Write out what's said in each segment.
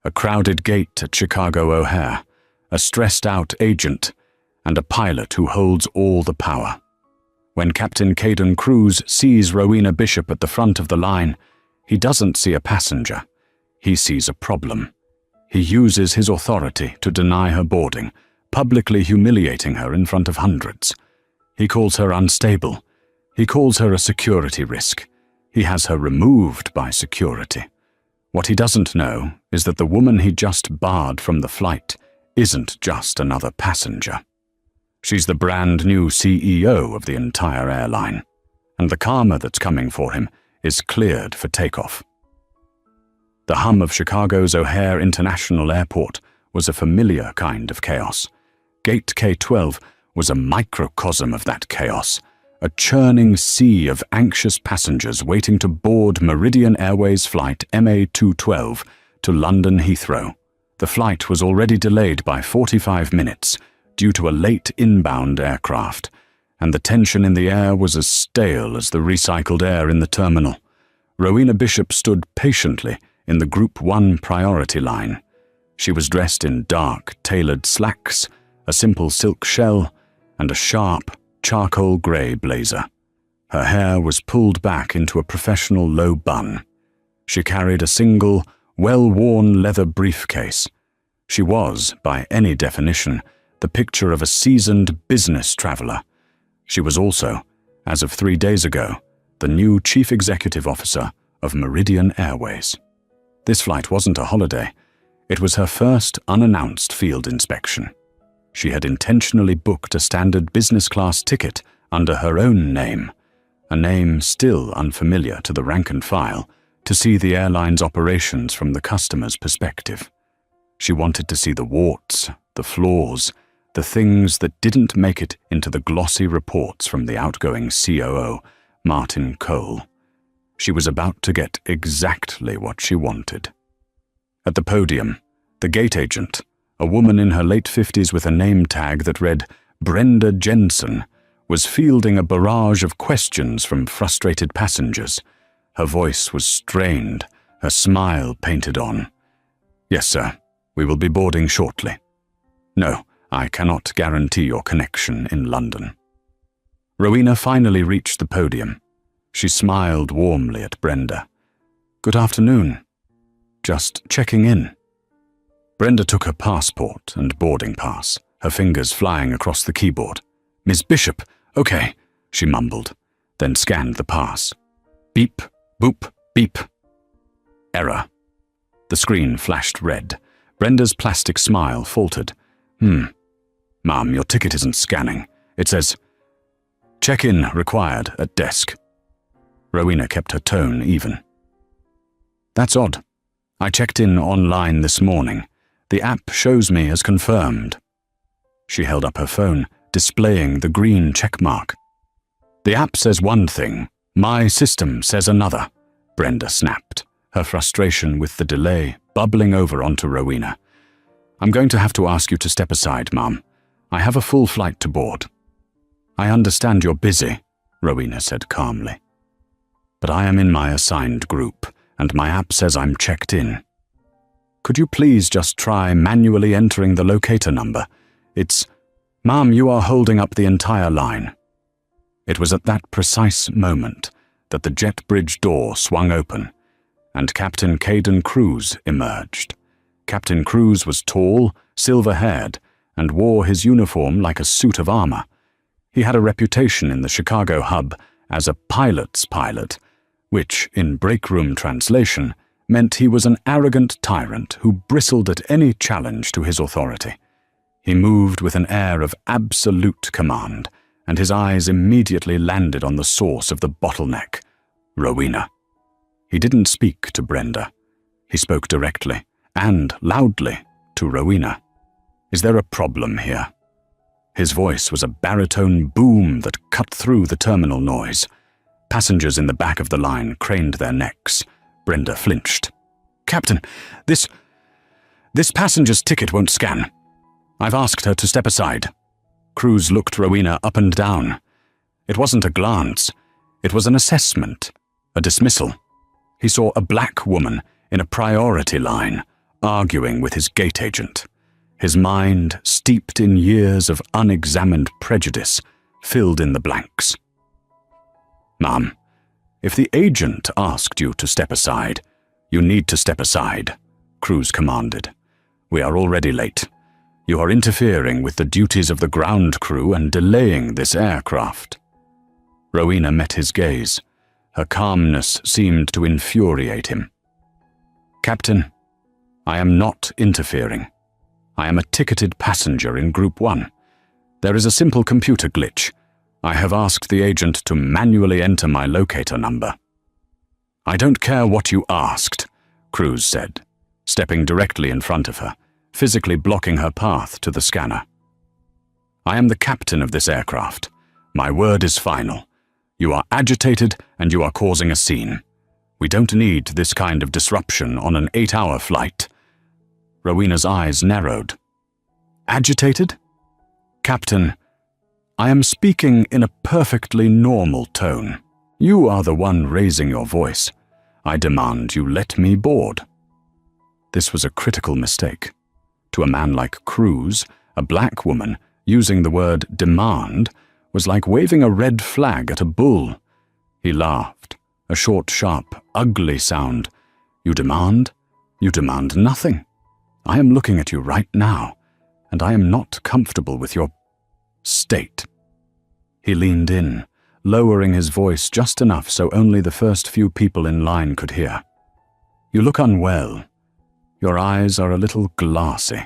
A crowded gate at Chicago O'Hare, a stressed-out agent, and a pilot who holds all the power. When Captain Caden Cruz sees Rowena Bishop at the front of the line, he doesn't see a passenger. He sees a problem. He uses his authority to deny her boarding, publicly humiliating her in front of hundreds. He calls her unstable. He calls her a security risk. He has her removed by security. What he doesn't know is that the woman he just barred from the flight isn't just another passenger. She's the brand new CEO of the entire airline, and the karma that's coming for him is cleared for takeoff. The hum of Chicago's O'Hare International Airport was a familiar kind of chaos. Gate K-12 was a microcosm of that chaos, a churning sea of anxious passengers waiting to board Meridian Airways flight MA212 to London Heathrow. The flight was already delayed by 45 minutes due to a late inbound aircraft, and the tension in the air was as stale as the recycled air in the terminal. Rowena Bishop stood patiently in the Group 1 priority line. She was dressed in dark, tailored slacks, a simple silk shell, and a sharp, charcoal grey blazer. Her hair was pulled back into a professional low bun. She carried a single, well-worn leather briefcase. She was, by any definition, the picture of a seasoned business traveller. She was also, as of 3 days ago, the new Chief Executive Officer of Meridian Airways. This flight wasn't a holiday. It was her first unannounced field inspection. She had intentionally booked a standard business class ticket under her own name, a name still unfamiliar to the rank and file, to see the airline's operations from the customer's perspective. She wanted to see the warts, the flaws, the things that didn't make it into the glossy reports from the outgoing COO, Martin Cole. She was about to get exactly what she wanted. At the podium, the gate agent, a woman in her late 50s with a name tag that read Brenda Jensen, was fielding a barrage of questions from frustrated passengers. Her voice was strained, her smile painted on. "Yes, sir. We will be boarding shortly. No, I cannot guarantee your connection in London." Rowena finally reached the podium. She smiled warmly at Brenda. "Good afternoon. Just checking in." Brenda took her passport and boarding pass, her fingers flying across the keyboard. "Miss Bishop, okay," she mumbled, then scanned the pass. Beep, boop, beep. Error. The screen flashed red. Brenda's plastic smile faltered. Ma'am, your ticket isn't scanning. It says, check-in required at desk." Rowena kept her tone even. "That's odd. I checked in online this morning. The app shows me as confirmed." She held up her phone, displaying the green check mark. "The app says one thing, my system says another," Brenda snapped, her frustration with the delay bubbling over onto Rowena. "I'm going to have to ask you to step aside, Ma'am. I have a full flight to board." "I understand you're busy," Rowena said calmly. "But I am in my assigned group, and my app says I'm checked in. Could you please just try manually entering the locator number? It's, Ma'am, you are holding up the entire line." It was at that precise moment that the jet bridge door swung open, and Captain Caden Cruz emerged. Captain Cruz was tall, silver-haired, and wore his uniform like a suit of armor. He had a reputation in the Chicago hub as a pilot's pilot, which, in breakroom translation, meant he was an arrogant tyrant who bristled at any challenge to his authority. He moved with an air of absolute command, and his eyes immediately landed on the source of the bottleneck, Rowena. He didn't speak to Brenda. He spoke directly, and loudly, to Rowena. "Is there a problem here?" His voice was a baritone boom that cut through the terminal noise. Passengers in the back of the line craned their necks. Brenda flinched. "Captain, this passenger's ticket won't scan. I've asked her to step aside." Cruz looked Rowena up and down. It wasn't a glance. It was an assessment, a dismissal. He saw a black woman in a priority line, arguing with his gate agent. His mind, steeped in years of unexamined prejudice, filled in the blanks. "Ma'am, if the agent asked you to step aside, you need to step aside," Cruz commanded. "We are already late. You are interfering with the duties of the ground crew and delaying this aircraft." Rowena met his gaze. Her calmness seemed to infuriate him. "Captain, I am not interfering. I am a ticketed passenger in Group 1. There is a simple computer glitch. I have asked the agent to manually enter my locator number." "I don't care what you asked," Cruz said, stepping directly in front of her, physically blocking her path to the scanner. "I am the captain of this aircraft. My word is final. You are agitated and you are causing a scene. We don't need this kind of disruption on an 8-hour flight." Rowena's eyes narrowed. "Agitated? Captain, I am speaking in a perfectly normal tone. You are the one raising your voice. I demand you let me board." This was a critical mistake. To a man like Cruz, a black woman, using the word demand was like waving a red flag at a bull. He laughed, a short, sharp, ugly sound. "You demand? You demand nothing. I am looking at you right now, and I am not comfortable with your state." He leaned in, lowering his voice just enough so only the first few people in line could hear. "You look unwell. Your eyes are a little glassy.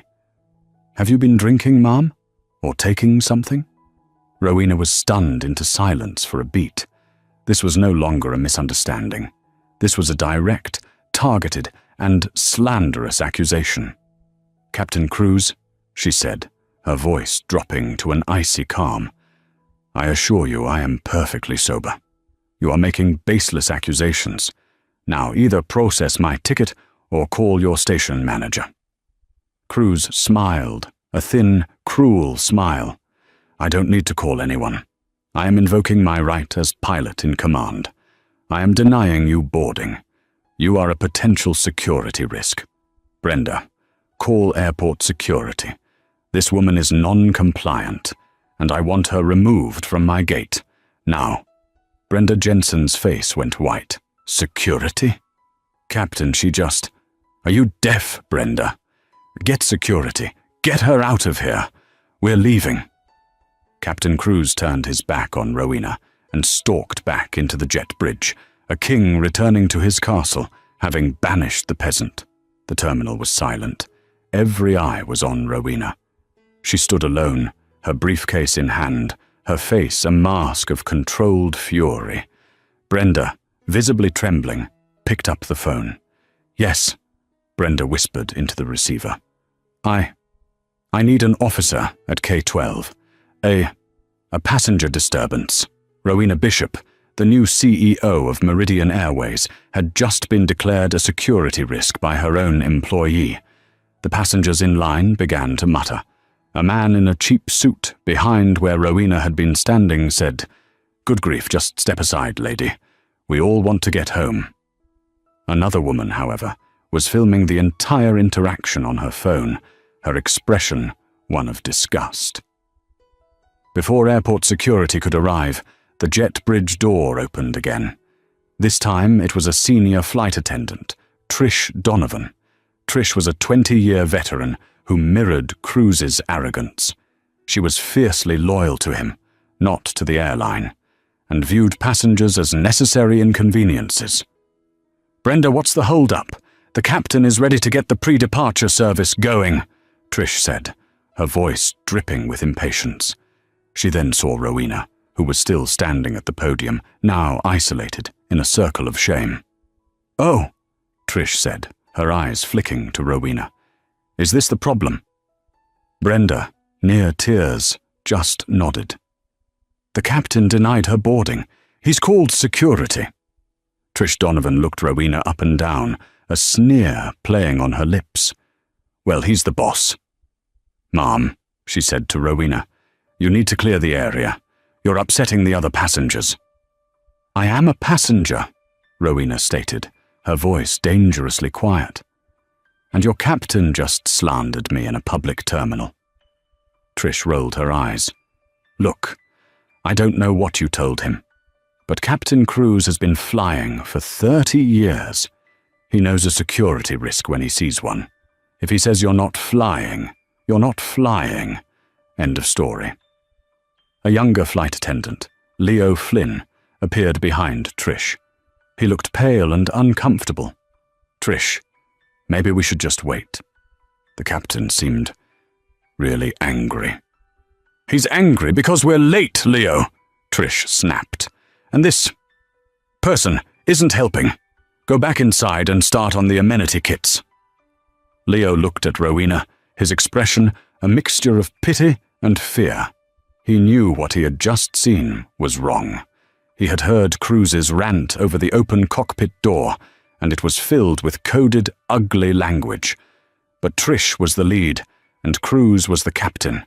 Have you been drinking, ma'am? Or taking something?" Rowena was stunned into silence for a beat. This was no longer a misunderstanding. This was a direct, targeted, and slanderous accusation. "Captain Cruz," she said, her voice dropping to an icy calm, "I assure you I am perfectly sober. You are making baseless accusations. Now either process my ticket or call your station manager." Cruz smiled, a thin, cruel smile. "I don't need to call anyone. I am invoking my right as pilot in command. I am denying you boarding. You are a potential security risk. Brenda, call airport security. This woman is non-compliant, and I want her removed from my gate. Now." Brenda Jensen's face went white. "Security? Captain, she just... Are you deaf, Brenda? Get security. Get her out of here. We're leaving." Captain Cruz turned his back on Rowena and stalked back into the jet bridge, a king returning to his castle, having banished the peasant. The terminal was silent. Every eye was on Rowena. She stood alone, her briefcase in hand, her face a mask of controlled fury. Brenda, visibly trembling, picked up the phone. "Yes," Brenda whispered into the receiver. I need an officer at K-12. A passenger disturbance. Rowena Bishop, the new CEO of Meridian Airways, had just been declared a security risk by her own employee. The passengers in line began to mutter. A man in a cheap suit behind where Rowena had been standing said, "Good grief, just step aside, lady. We all want to get home." Another woman, however, was filming the entire interaction on her phone, her expression one of disgust. Before airport security could arrive, the jet bridge door opened again. This time it was a senior flight attendant, Trish Donovan. Trish was a 20-year veteran who mirrored Cruz's arrogance. She was fiercely loyal to him, not to the airline, and viewed passengers as necessary inconveniences. "Brenda, what's the hold-up? The captain is ready to get the pre-departure service going," Trish said, her voice dripping with impatience. She then saw Rowena, who was still standing at the podium, now isolated in a circle of shame. "Oh," Trish said, her eyes flicking to Rowena. "Is this the problem?" Brenda, near tears, just nodded. "The captain denied her boarding. He's called security." Trish Donovan looked Rowena up and down, a sneer playing on her lips. "Well, he's the boss." "Ma'am," she said to Rowena, "you need to clear the area. You're upsetting the other passengers." "I am a passenger," Rowena stated, her voice dangerously quiet. And your captain just slandered me in a public terminal. Trish rolled her eyes. Look, I don't know what you told him, but Captain Cruz has been flying for 30 years. He knows a security risk when he sees one. If he says you're not flying, you're not flying. End of story. A younger flight attendant, Leo Flynn, appeared behind Trish. He looked pale and uncomfortable. Trish, maybe we should just wait. The captain seemed really angry. He's angry because we're late, Leo, Trish snapped. And this person isn't helping. Go back inside and start on the amenity kits. Leo looked at Rowena, his expression a mixture of pity and fear. He knew what he had just seen was wrong. He had heard Cruz's rant over the open cockpit door, and it was filled with coded, ugly language. But Trish was the lead, and Cruz was the captain.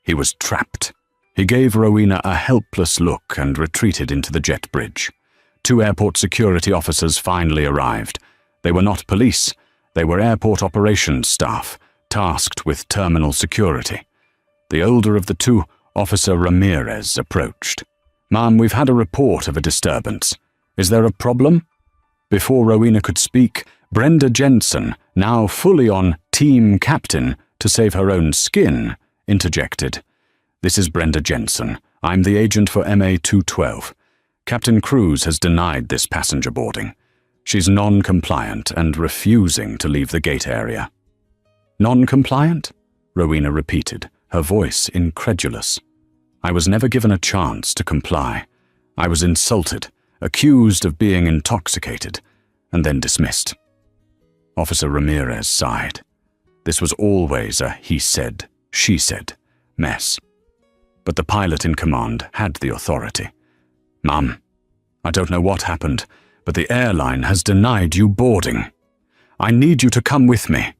He was trapped. He gave Rowena a helpless look and retreated into the jet bridge. 2 airport security officers finally arrived. They were not police. They were airport operations staff, tasked with terminal security. The older of the 2, Officer Ramirez, approached. "Ma'am, we've had a report of a disturbance. Is there a problem?" Before Rowena could speak, Brenda Jensen, now fully on team captain to save her own skin, interjected. "This is Brenda Jensen. I'm the agent for MA-212. Captain Cruz has denied this passenger boarding. She's non-compliant and refusing to leave the gate area." "Non-compliant?" Rowena repeated, her voice incredulous. "I was never given a chance to comply. I was insulted, accused of being intoxicated, and then dismissed." Officer Ramirez sighed. This was always a he said, she said mess. But the pilot in command had the authority. "Ma'am, I don't know what happened, but the airline has denied you boarding. I need you to come with me.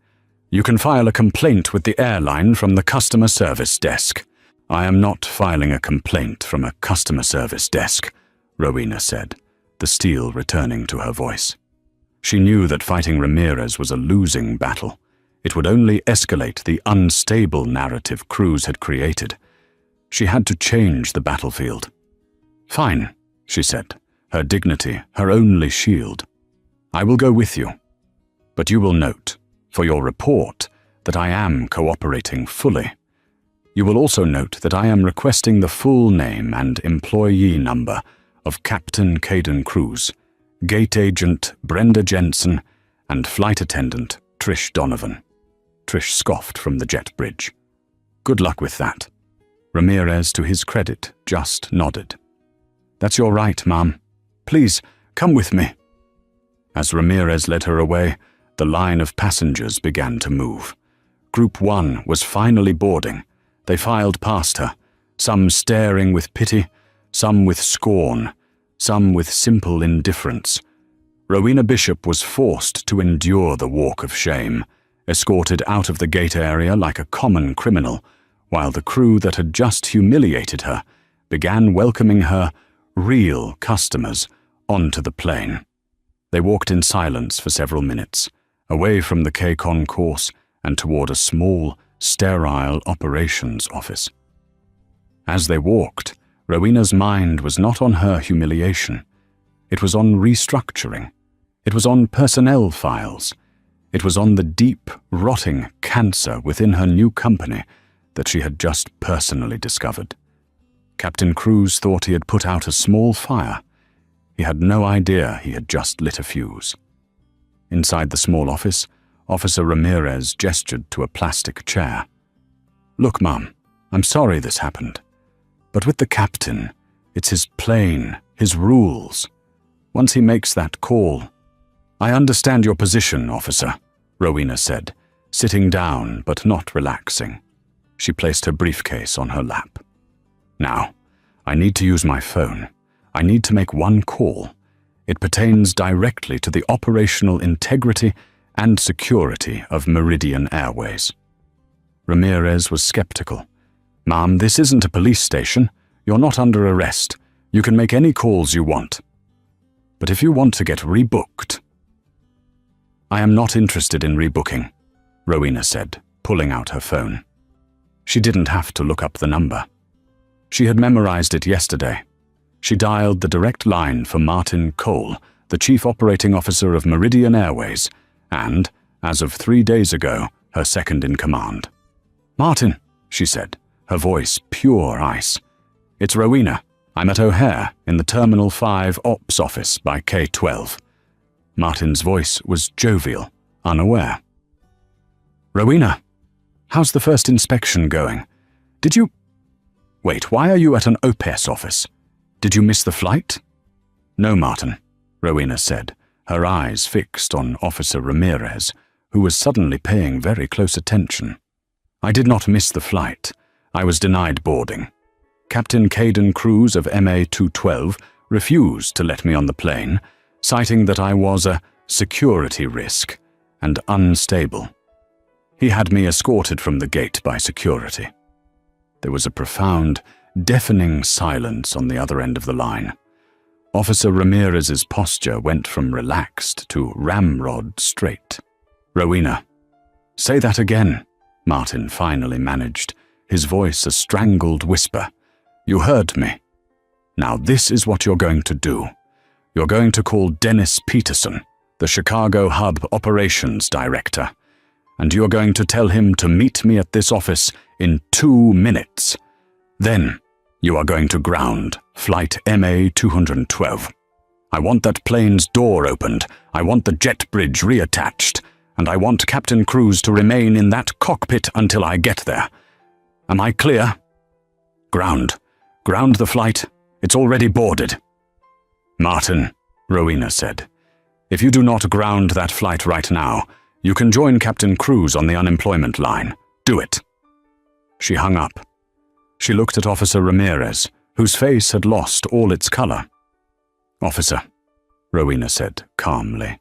You can file a complaint with the airline from the customer service desk." "I am not filing a complaint from a customer service desk," Rowena said, the steel returning to her voice. She knew that fighting Ramirez was a losing battle. It would only escalate the unstable narrative Cruz had created. She had to change the battlefield. "Fine," she said, her dignity her only shield. "I will go with you. But you will note, for your report, that I am cooperating fully. You will also note that I am requesting the full name and employee number of Captain Caden Cruz, gate agent Brenda Jensen, and flight attendant Trish Donovan." Trish scoffed from the jet bridge. "Good luck with that." Ramirez, to his credit, just nodded. "That's your right, ma'am. Please, come with me." As Ramirez led her away, the line of passengers began to move. Group 1 was finally boarding. They filed past her, some staring with pity, some with scorn, some with simple indifference. Rowena Bishop was forced to endure the walk of shame, escorted out of the gate area like a common criminal, while the crew that had just humiliated her began welcoming her real customers onto the plane. They walked in silence for several minutes, away from the K-Con course and toward a small, sterile operations office. As they walked, Rowena's mind was not on her humiliation. It was on restructuring. It was on personnel files. It was on the deep, rotting cancer within her new company that she had just personally discovered. Captain Cruz thought he had put out a small fire. He had no idea he had just lit a fuse. Inside the small office, Officer Ramirez gestured to a plastic chair. "Look, Mum, I'm sorry this happened. But with the captain, it's his plane, his rules. Once he makes that call—" "I understand your position, officer," Rowena said, sitting down but not relaxing. She placed her briefcase on her lap. "Now, I need to use my phone. I need to make one call. It pertains directly to the operational integrity and security of Meridian Airways." Ramirez was skeptical. "Ma'am, this isn't a police station. You're not under arrest. You can make any calls you want. But if you want to get rebooked—" "I am not interested in rebooking," Rowena said, pulling out her phone. She didn't have to look up the number. She had memorized it yesterday. She dialed the direct line for Martin Cole, the Chief Operating Officer of Meridian Airways, and, as of 3 days ago, her second-in-command. "Martin," she said, her voice pure ice. "It's Rowena. I'm at O'Hare, in the Terminal 5 Ops office by K-12. Martin's voice was jovial, unaware. "Rowena, how's the first inspection going? Did you... Wait, why are you at an OPS office? Did you miss the flight?" "No, Martin," Rowena said, her eyes fixed on Officer Ramirez, who was suddenly paying very close attention. "I did not miss the flight. I was denied boarding. Captain Caden Cruz of MA-212 refused to let me on the plane, citing that I was a security risk and unstable. He had me escorted from the gate by security." There was a profound, deafening silence on the other end of the line. Officer Ramirez's posture went from relaxed to ramrod straight. "Rowena." "Say that again," Martin finally managed, his voice a strangled whisper. "You heard me. Now this is what you're going to do. You're going to call Dennis Peterson, the Chicago Hub Operations Director, and you're going to tell him to meet me at this office in 2 minutes. Then you are going to ground Flight MA-212. I want that plane's door opened, I want the jet bridge reattached, and I want Captain Cruz to remain in that cockpit until I get there. Am I clear? Ground. Ground the flight. It's already boarded." "Martin," Rowena said, "if you do not ground that flight right now, you can join Captain Cruz on the unemployment line. Do it." She hung up. She looked at Officer Ramirez, whose face had lost all its color. "Officer," Rowena said calmly,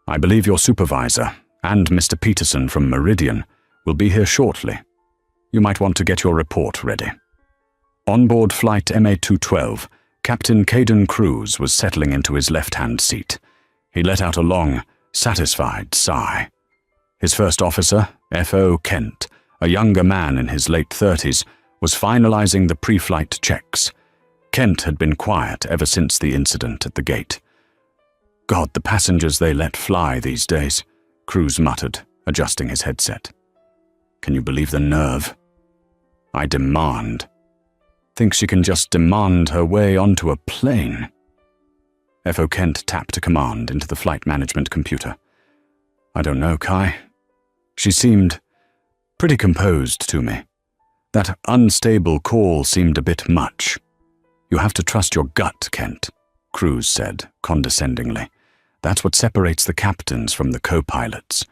"I believe your supervisor and Mr. Peterson from Meridian will be here shortly. You might want to get your report ready." On board Flight MA-212, Captain Caden Cruz was settling into his left-hand seat. He let out a long, satisfied sigh. His first officer, F.O. Kent, a younger man in his late 30s, was finalizing the pre-flight checks. Kent had been quiet ever since the incident at the gate. "God, the passengers they let fly these days," Cruz muttered, adjusting his headset. "Can you believe the nerve? I demand. Thinks she can just demand her way onto a plane." F.O. Kent tapped a command into the flight management computer. "I don't know, Kai. She seemed pretty composed to me. That unstable call seemed a bit much." "You have to trust your gut, Kent," Cruz said condescendingly. "That's what separates the captains from the co-pilots.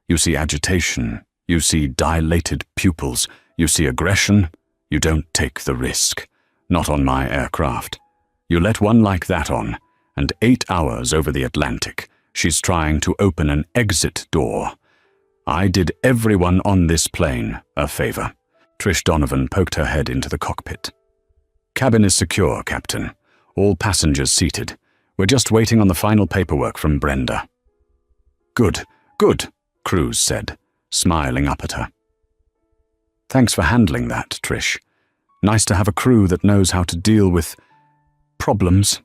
You see agitation, you see dilated pupils, you see aggression. You don't take the risk. Not on my aircraft. You let one like that on, and 8 hours over the Atlantic, she's trying to open an exit door. I did everyone on this plane a favor." Trish Donovan poked her head into the cockpit. "Cabin is secure, Captain. All passengers seated. We're just waiting on the final paperwork from Brenda." "Good, good," Cruz said, smiling up at her. "Thanks for handling that, Trish. Nice to have a crew that knows how to deal with problems."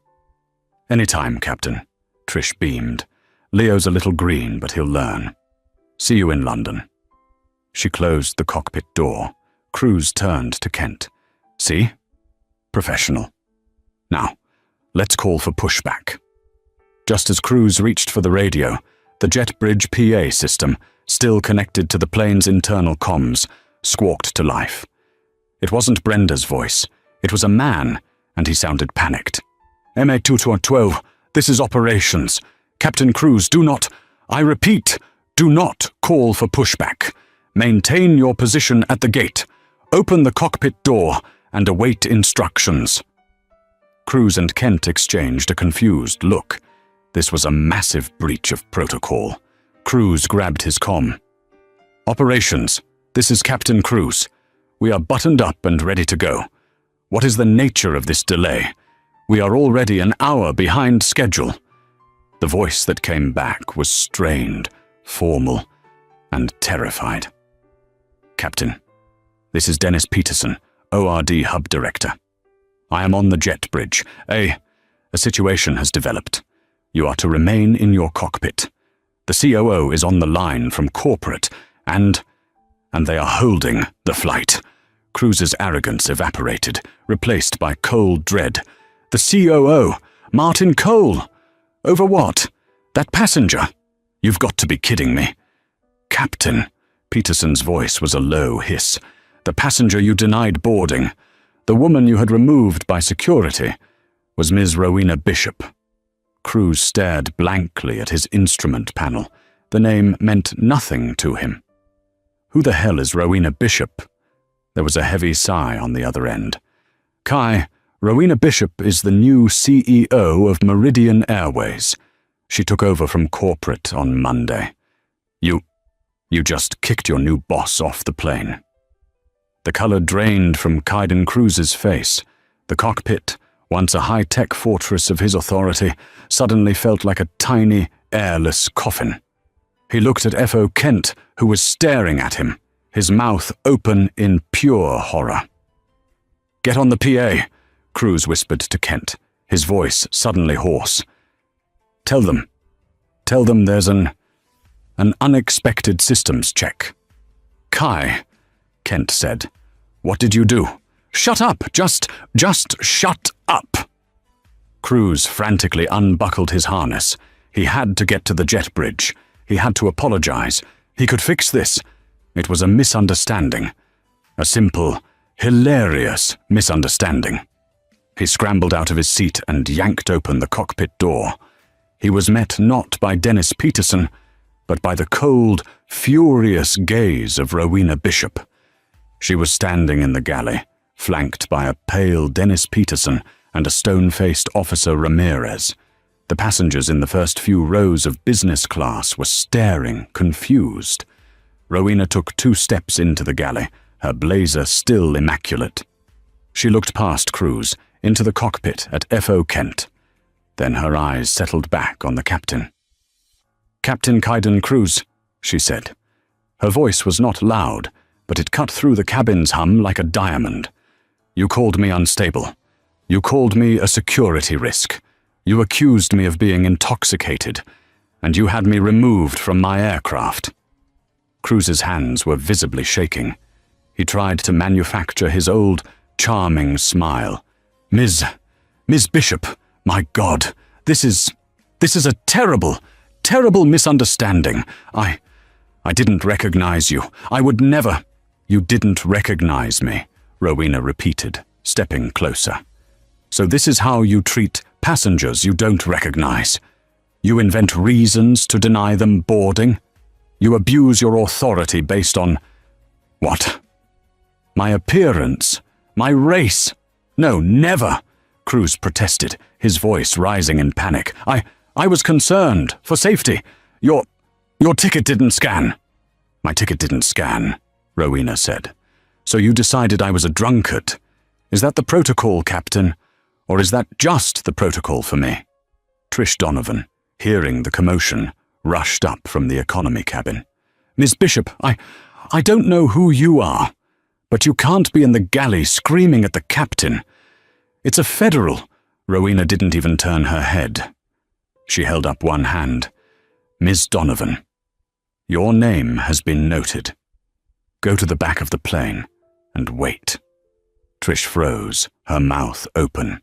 "Anytime, Captain," Trish beamed. "Leo's a little green, but he'll learn. See you in London." She closed the cockpit door. Cruz turned to Kent. "See? Professional. Now, let's call for pushback." Just as Cruz reached for the radio, the jet bridge PA system, still connected to the plane's internal comms, squawked to life. It wasn't Brenda's voice. It was a man, and he sounded panicked. "MA-212, this is operations. Captain Cruz, do not, I repeat, do not call for pushback. Maintain your position at the gate. Open the cockpit door and await instructions." Cruz and Kent exchanged a confused look. This was a massive breach of protocol. Cruz grabbed his comm. "Operations, this is Captain Cruz. We are buttoned up and ready to go. What is the nature of this delay? We are already an hour behind schedule." The voice that came back was strained, formal, and terrified. "Captain, this is Dennis Peterson, ORD Hub Director. I am on the jet bridge. A situation has developed. You are to remain in your cockpit. The COO is on the line from corporate, and they are holding the flight." Cruz's arrogance evaporated, replaced by cold dread. "The COO, Martin Cole! Over what? That passenger? You've got to be kidding me." "Captain," Peterson's voice was a low hiss, "the passenger you denied boarding, the woman you had removed by security, was Ms. Rowena Bishop." Cruz stared blankly at his instrument panel. The name meant nothing to him. "Who the hell is Rowena Bishop?" There was a heavy sigh on the other end. "Kai, Rowena Bishop is the new CEO of Meridian Airways. She took over from corporate on Monday. You just kicked your new boss off the plane." The color drained from Kaiden Cruz's face. The cockpit, once a high-tech fortress of his authority, suddenly felt like a tiny, airless coffin. He looked at F.O. Kent, who was staring at him, his mouth open in pure horror. "Get on the PA," Cruz whispered to Kent, his voice suddenly hoarse. Tell them there's an unexpected systems check." "Kai," Kent said, "what did you do?" "Shut up! Just shut up!" Cruz frantically unbuckled his harness. He had to get to the jet bridge. He had to apologize. He could fix this. It was a misunderstanding. A simple, hilarious misunderstanding. He scrambled out of his seat and yanked open the cockpit door. He was met not by Dennis Peterson, but by the cold, furious gaze of Rowena Bishop. She was standing in the galley, flanked by a pale Dennis Peterson and a stone-faced Officer Ramirez. The passengers in the first few rows of business class were staring, confused. Rowena took 2 steps into the galley, her blazer still immaculate. She looked past Cruz, into the cockpit at F.O. Kent. Then her eyes settled back on the captain. "Captain Kaiden Cruz," she said. Her voice was not loud, but it cut through the cabin's hum like a diamond. "You called me unstable. You called me a security risk. You accused me of being intoxicated, and you had me removed from my aircraft." Cruz's hands were visibly shaking. He tried to manufacture his old, charming smile. Miss Bishop, my God, this is a terrible, terrible misunderstanding. I didn't recognize you. I would never—" "You didn't recognize me," Rowena repeated, stepping closer. "So this is how you treat passengers you don't recognize. You invent reasons to deny them boarding. You abuse your authority based on— what? My appearance? My race? No, never!" Cruz protested, his voice rising in panic. I was concerned for safety. Your ticket didn't scan." "My ticket didn't scan," Rowena said. "So you decided I was a drunkard. Is that the protocol, Captain? Or is that just the protocol for me?" Trish Donovan, hearing the commotion, rushed up from the economy cabin. "Miss Bishop, I don't know who you are, but you can't be in the galley screaming at the captain. It's a federal." Rowena didn't even turn her head. She held up one hand. "Miss Donovan, your name has been noted. Go to the back of the plane and wait." Trish froze, her mouth open.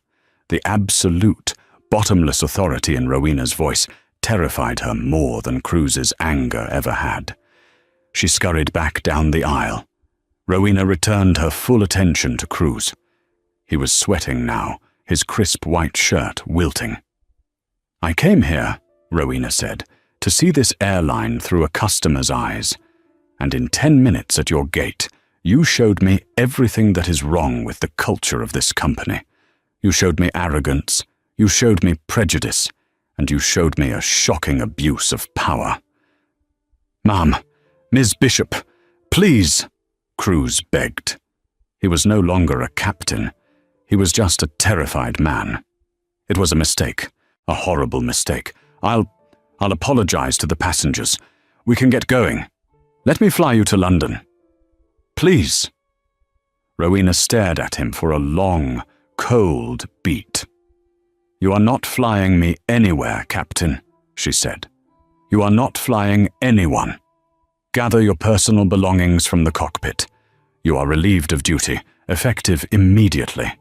The absolute, bottomless authority in Rowena's voice terrified her more than Cruz's anger ever had. She scurried back down the aisle. Rowena returned her full attention to Cruz. He was sweating now, his crisp white shirt wilting. "I came here," Rowena said, "to see this airline through a customer's eyes. And in 10 minutes at your gate, you showed me everything that is wrong with the culture of this company. You showed me arrogance, you showed me prejudice, and you showed me a shocking abuse of power." "Ma'am, Ms. Bishop, please," Cruz begged. He was no longer a captain. He was just a terrified man. "It was a mistake, a horrible mistake. I'll apologize to the passengers. We can get going." Let me fly you to London. Please." Rowena stared at him for a long, cold beat. "You are not flying me anywhere, Captain," she said. "You are not flying anyone. Gather your personal belongings from the cockpit. You are relieved of duty, effective immediately."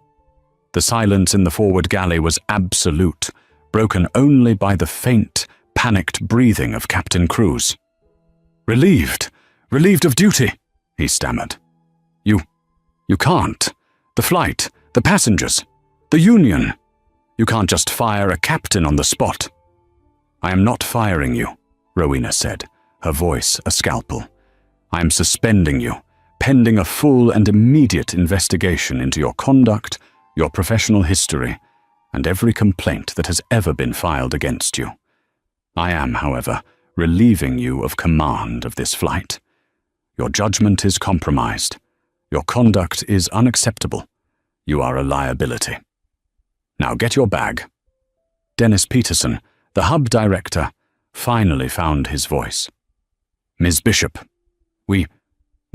The silence in the forward galley was absolute, broken only by the faint, panicked breathing of Captain Crews. "Relieved? Relieved of duty?" he stammered. You can't. The flight, the passengers, the Union. You can't just fire a captain on the spot." "I am not firing you," Rowena said, her voice a scalpel. "I am suspending you, pending a full and immediate investigation into your conduct, your professional history, and every complaint that has ever been filed against you. I am, however, relieving you of command of this flight. Your judgment is compromised. Your conduct is unacceptable. You are a liability. Now get your bag." Dennis Peterson, the hub director, finally found his voice. "Ms. Bishop, we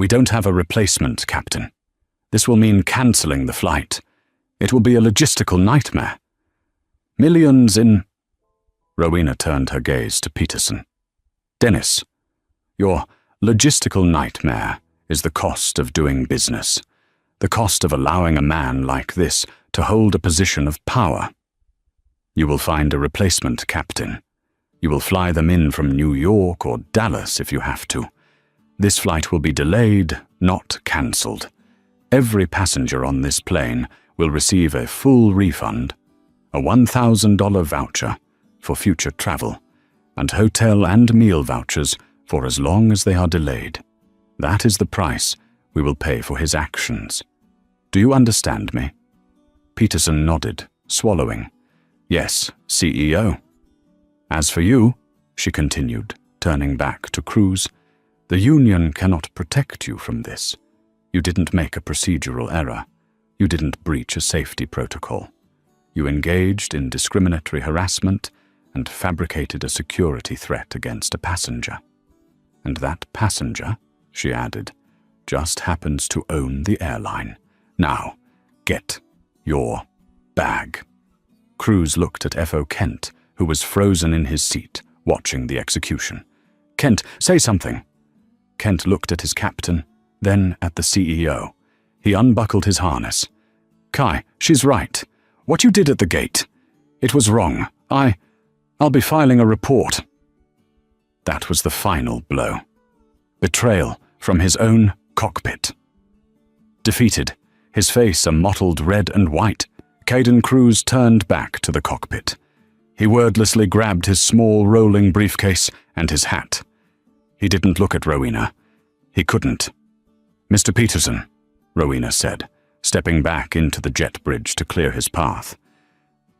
don't have a replacement, Captain. This will mean cancelling the flight. It will be a logistical nightmare. Millions in—" Rowena turned her gaze to Peterson. "Dennis, your logistical nightmare is the cost of doing business, the cost of allowing a man like this to hold a position of power. You will find a replacement, Captain. You will fly them in from New York or Dallas if you have to. This flight will be delayed, not cancelled. Every passenger on this plane will receive a full refund, a $1,000 voucher for future travel, and hotel and meal vouchers for as long as they are delayed. That is the price we will pay for his actions. Do you understand me?" Peterson nodded, swallowing. "Yes, CEO." "As for you," she continued, turning back to Crews, "the Union cannot protect you from this. You didn't make a procedural error. You didn't breach a safety protocol. You engaged in discriminatory harassment and fabricated a security threat against a passenger. And that passenger," she added, "just happens to own the airline. Now, get your bag." Crews looked at F.O. Kent, who was frozen in his seat, watching the execution. "Kent, say something." Kent looked at his captain, then at the CEO. He unbuckled his harness. "Kai, she's right. What you did at the gate, it was wrong. I'll be filing a report." That was the final blow. Betrayal from his own cockpit. Defeated, his face a mottled red and white, Caden Crews turned back to the cockpit. He wordlessly grabbed his small rolling briefcase and his hat. He didn't look at Rowena. He couldn't. "Mr. Peterson," Rowena said, stepping back into the jet bridge to clear his path.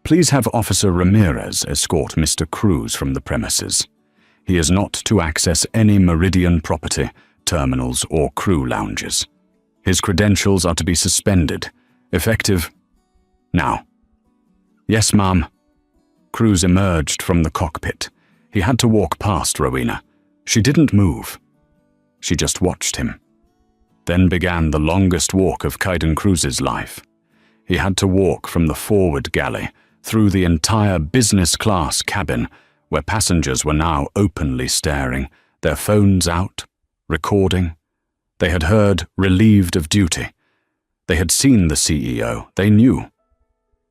"Please have Officer Ramirez escort Mr. Crews from the premises. He is not to access any Meridian property, terminals, or crew lounges. His credentials are to be suspended, effective now." "Yes, ma'am." Crews emerged from the cockpit. He had to walk past Rowena. She didn't move. She just watched him. Then began the longest walk of Caden Crews's life. He had to walk from the forward galley through the entire business-class cabin, where passengers were now openly staring, their phones out, recording. They had heard "relieved of duty." They had seen the CEO. They knew.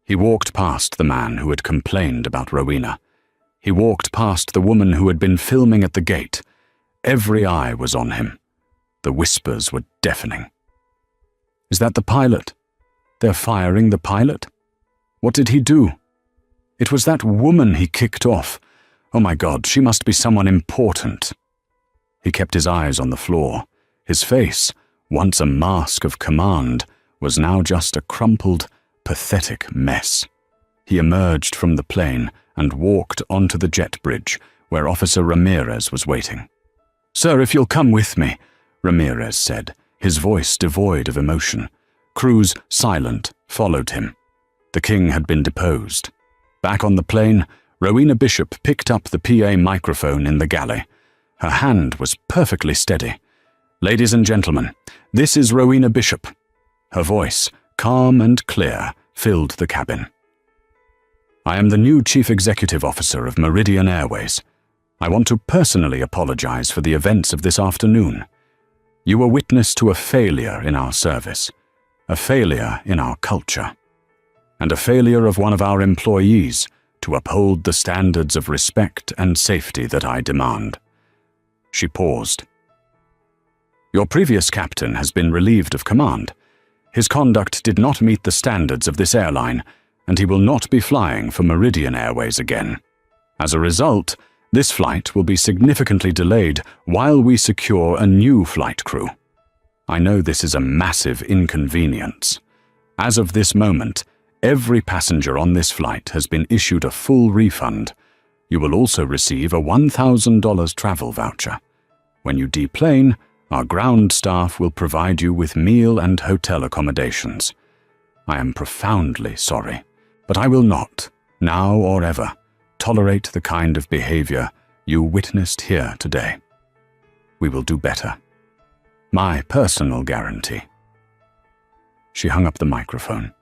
He walked past the man who had complained about Rowena. He walked past the woman who had been filming at the gate. Every eye was on him. The whispers were deafening. "Is that the pilot? They're firing the pilot? What did he do? It was that woman he kicked off. Oh my God, she must be someone important." He kept his eyes on the floor. His face, once a mask of command, was now just a crumpled, pathetic mess. He emerged from the plane and walked onto the jet bridge, where Officer Ramirez was waiting. "Sir, if you'll come with me," Ramirez said, his voice devoid of emotion. Crews, silent, followed him. The king had been deposed. Back on the plane, Rowena Bishop picked up the PA microphone in the galley. Her hand was perfectly steady. "Ladies and gentlemen, this is Rowena Bishop." Her voice, calm and clear, filled the cabin. "I am the new Chief Executive Officer of Meridian Airways. I want to personally apologize for the events of this afternoon. You were witness to a failure in our service, a failure in our culture, and a failure of one of our employees to uphold the standards of respect and safety that I demand." She paused. "Your previous captain has been relieved of command. His conduct did not meet the standards of this airline, and he will not be flying for Meridian Airways again. As a result, this flight will be significantly delayed while we secure a new flight crew. I know this is a massive inconvenience. As of this moment, every passenger on this flight has been issued a full refund. You will also receive a $1,000 travel voucher. When you deplane, our ground staff will provide you with meal and hotel accommodations. I am profoundly sorry, but I will not, now or ever, tolerate the kind of behavior you witnessed here today. We will do better. My personal guarantee." She hung up the microphone.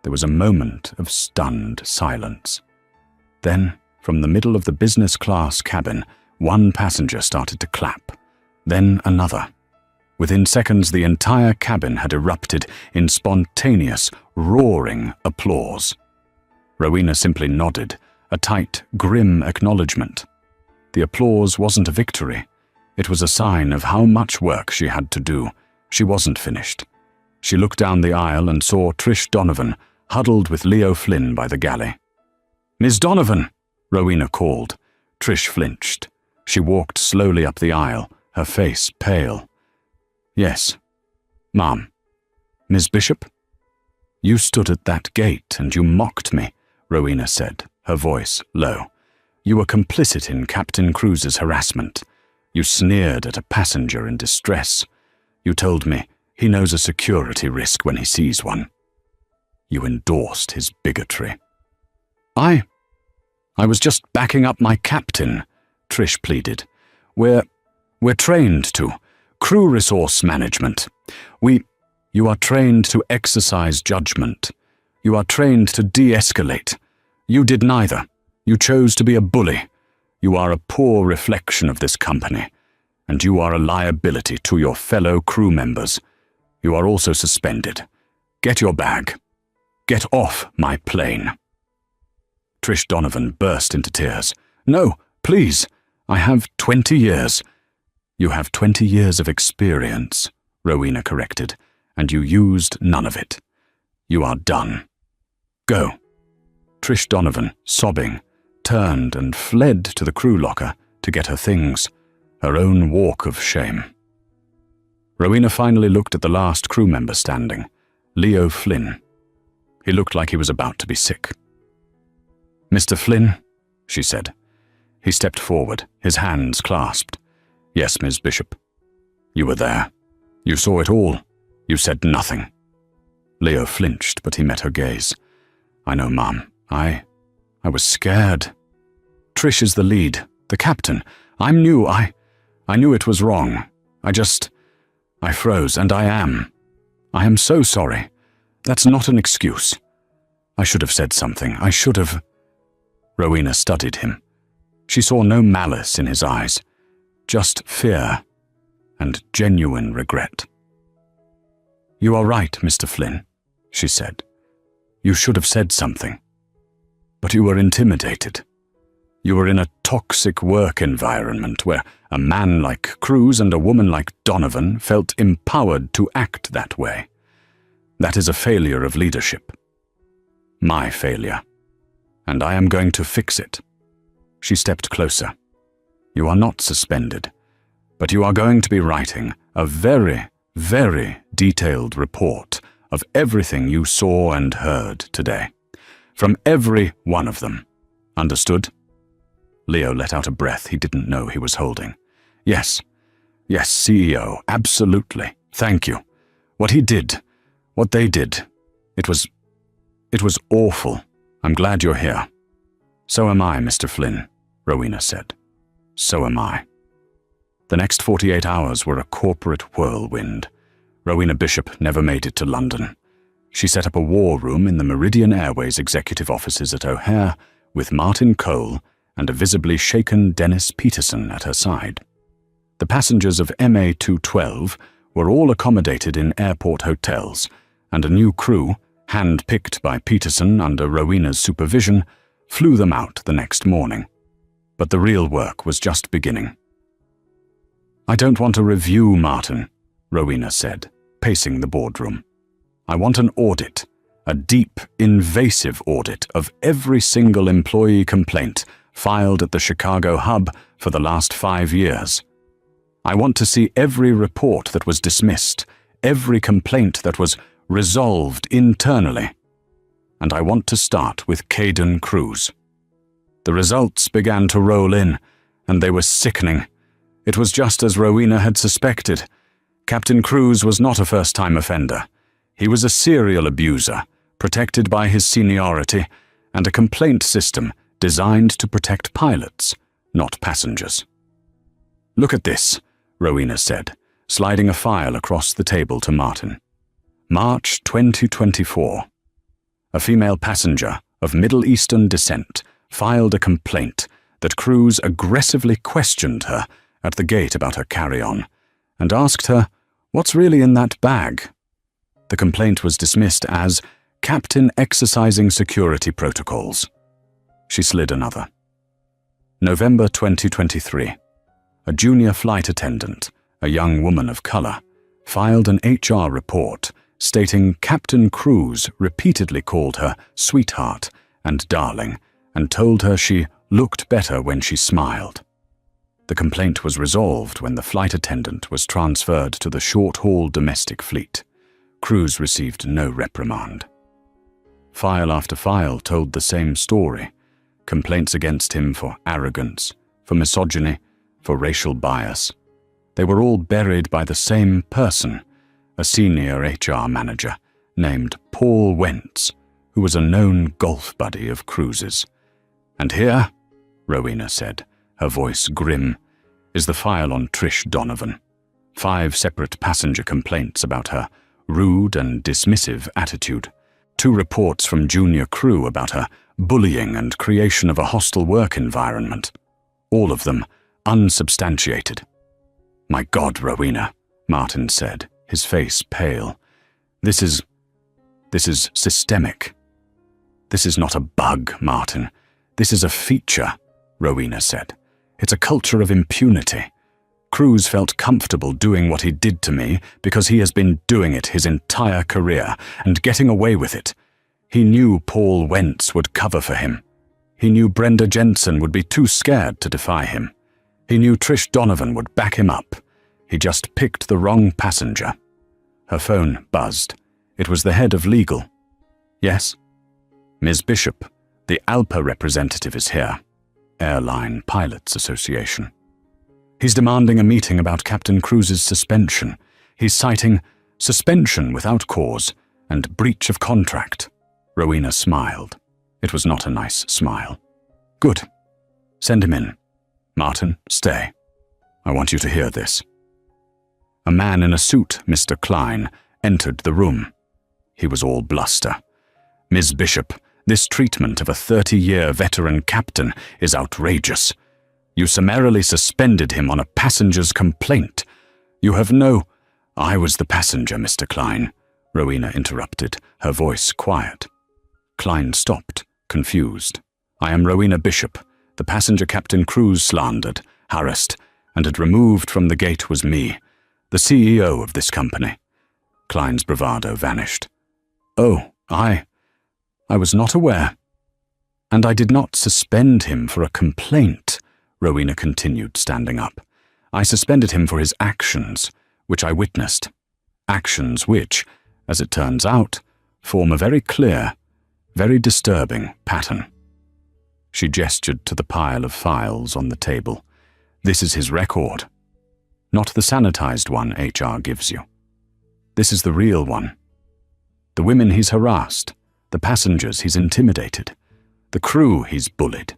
There was a moment of stunned silence. Then, from the middle of the business class cabin, one passenger started to clap, then another. Within seconds, the entire cabin had erupted in spontaneous, roaring applause. Rowena simply nodded, a tight, grim acknowledgement. The applause wasn't a victory. It was a sign of how much work she had to do. She wasn't finished. She looked down the aisle and saw Trish Donovan huddled with Leo Flynn by the galley. "Miss Donovan!" Rowena called. Trish flinched. She walked slowly up the aisle, her face pale. "Yes, Ma'am." "Miss Bishop?" "You stood at that gate and you mocked me," Rowena said, her voice low. "You were complicit in Captain Cruz's harassment. You sneered at a passenger in distress. You told me he knows a security risk when he sees one. You endorsed his bigotry." I was just backing up my captain," Trish pleaded. We're trained to. Crew resource management. You are trained to exercise judgment. You are trained to de-escalate. You did neither. You chose to be a bully. You are a poor reflection of this company, and you are a liability to your fellow crew members. You are also suspended. Get your bag. Get off my plane." Trish Donovan burst into tears. "No, please. I have 20 years. "You have 20 years of experience," Rowena corrected, "and you used none of it. You are done. Go." Trish Donovan, sobbing, turned and fled to the crew locker to get her things, her own walk of shame. Rowena finally looked at the last crew member standing, Leo Flynn. He looked like he was about to be sick. "Mr. Flynn," she said. He stepped forward, his hands clasped. "Yes, Ms. Bishop. You were there. You saw it all. You said nothing." Leo flinched, but he met her gaze. "I know, Mom. I was scared. Trish is the lead, the captain. I'm new. I knew it was wrong. I froze, and I am so sorry. That's not an excuse. I should have said something. I should have." Rowena studied him. She saw no malice in his eyes, just fear and genuine regret. "You are right, Mr. Flynn," she said. "You should have said something. But you were intimidated. You were in a toxic work environment where a man like Cruz and a woman like Donovan felt empowered to act that way. That is a failure of leadership. My failure. And I am going to fix it." She stepped closer. "You are not suspended, but you are going to be writing a very, very detailed report of everything you saw and heard today. From every one of them. Understood?" Leo let out a breath he didn't know he was holding. Yes, CEO, absolutely. Thank you. What he did, what they did, it was awful. I'm glad you're here." "So am I, Mr. Flynn," Rowena said. "So am I." The next 48 hours were a corporate whirlwind. Rowena Bishop never made it to London. She set up a war room in the Meridian Airways executive offices at O'Hare with Martin Cole and a visibly shaken Dennis Peterson at her side. The passengers of MA212 were all accommodated in airport hotels, and a new crew, hand-picked by Peterson under Rowena's supervision, flew them out the next morning. But the real work was just beginning. "I don't want a review, Martin," Rowena said, pacing the boardroom. "I want an audit, a deep, invasive audit of every single employee complaint filed at the Chicago hub for the last 5 years. I want to see every report that was dismissed, every complaint that was resolved internally. And I want to start with Caden Cruz." The results began to roll in, and they were sickening. It was just as Rowena had suspected. Captain Cruz was not a first-time offender. He was a serial abuser, protected by his seniority, and a complaint system designed to protect pilots, not passengers. "Look at this," Rowena said, sliding a file across the table to Martin. "March 2024. A female passenger of Middle Eastern descent filed a complaint that Cruz aggressively questioned her at the gate about her carry-on and asked her, 'What's really in that bag?' The complaint was dismissed as captain exercising security protocols." She slid another. November 2023. A junior flight attendant, a young woman of color, filed an HR report stating Captain Cruz repeatedly called her sweetheart and darling and told her she looked better when she smiled. The complaint was resolved when the flight attendant was transferred to the short-haul domestic fleet. Cruz received no reprimand. File after file told the same story. Complaints against him for arrogance, for misogyny, for racial bias. They were all buried by the same person, a senior HR manager named Paul Wentz, who was a known golf buddy of Cruz's. "And here," Rowena said, her voice grim, "is the file on Trish Donovan. 5 separate passenger complaints about her rude and dismissive attitude. 2 reports from junior crew about her bullying and creation of a hostile work environment. All of them unsubstantiated." "My God, Rowena," Martin said, his face pale. This is systemic." "This is not a bug, Martin. This is a feature," Rowena said. "It's a culture of impunity. Cruz felt comfortable doing what he did to me because he has been doing it his entire career and getting away with it. He knew Paul Wentz would cover for him. He knew Brenda Jensen would be too scared to defy him. He knew Trish Donovan would back him up. He just picked the wrong passenger." Her phone buzzed. It was the head of legal. "Yes?" "Ms. Bishop, the ALPA representative is here. Airline Pilots Association. He's demanding a meeting about Captain Cruz's suspension. He's citing suspension without cause and breach of contract." Rowena smiled. It was not a nice smile. "Good. Send him in. Martin, stay. I want you to hear this." A man in a suit, Mr. Klein, entered the room. He was all bluster. "Ms. Bishop, this treatment of a 30-year veteran captain is outrageous. You summarily suspended him on a passenger's complaint. You have no—" "I was the passenger, Mr. Klein," Rowena interrupted, her voice quiet. Klein stopped, confused. "I am Rowena Bishop. The passenger Captain Cruz slandered, harassed, and had removed from the gate was me, the CEO of this company." Klein's bravado vanished. "Oh, I was not aware." "And I did not suspend him for a complaint," Rowena continued, standing up. "I suspended him for his actions, which I witnessed. Actions which, as it turns out, form a very clear, very disturbing pattern." She gestured to the pile of files on the table. "This is his record. Not the sanitized one HR gives you. This is the real one. The women he's harassed, the passengers he's intimidated, the crew he's bullied.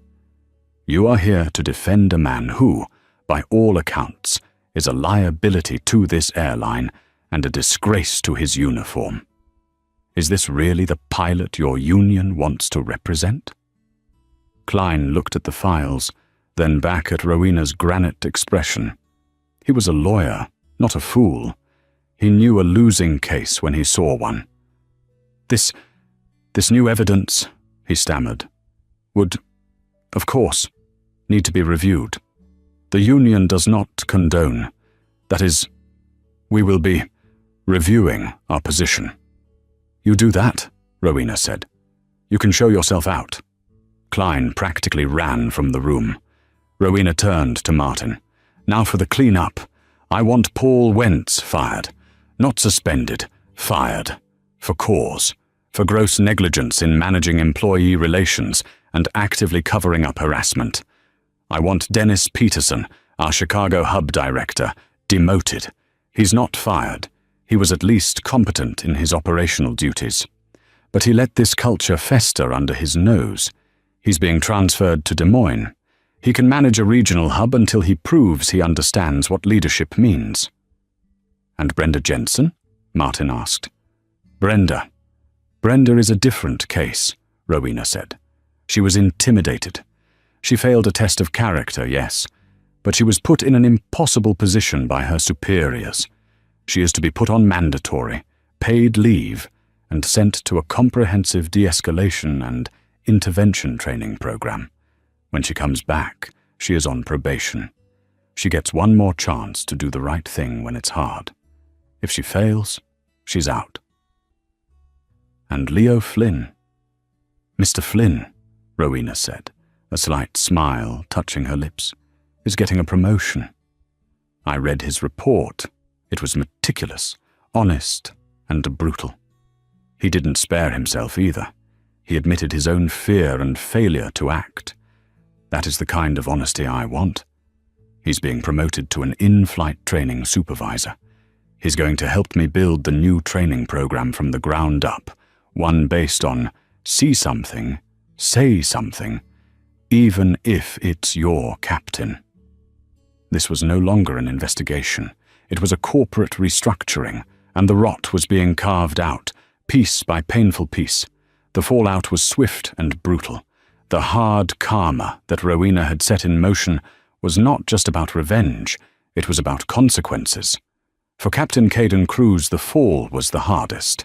You are here to defend a man who, by all accounts, is a liability to this airline and a disgrace to his uniform. Is this really the pilot your union wants to represent? Klein looked at the files, then back at Rowena's granite expression. He was a lawyer, not a fool. He knew a losing case when he saw one. This new evidence, he stammered, would, of course, need to be reviewed. The union does not condone. That is, we will be reviewing our position. You do that, Rowena said. You can show yourself out. Klein practically ran from the room. Rowena turned to Martin. Now for the clean-up. I want Paul Wentz fired. Not suspended, fired. For cause. For gross negligence in managing employee relations and actively covering up harassment. I want Dennis Peterson, our Chicago hub director, demoted. He's not fired. He was at least competent in his operational duties. But he let this culture fester under his nose. He's being transferred to Des Moines. He can manage a regional hub until he proves he understands what leadership means. And Brenda Jensen? Martin asked. Brenda is a different case, Rowena said. She was intimidated. She failed a test of character, yes, but she was put in an impossible position by her superiors. She is to be put on mandatory, paid leave, and sent to a comprehensive de-escalation and intervention training program. When she comes back, she is on probation. She gets one more chance to do the right thing when it's hard. If she fails, she's out. And Leo Flynn. Mr. Flynn, Rowena said, a slight smile touching her lips, is getting a promotion. I read his report. It was meticulous, honest, and brutal. He didn't spare himself either. He admitted his own fear and failure to act. That is the kind of honesty I want. He's being promoted to an in-flight training supervisor. He's going to help me build the new training program from the ground up, one based on see something, say something, even if it's your captain. This was no longer an investigation. It was a corporate restructuring, and the rot was being carved out, piece by painful piece. The fallout was swift and brutal. The hard karma that Rowena had set in motion was not just about revenge, it was about consequences. For Captain Caden Cruz, the fall was the hardest.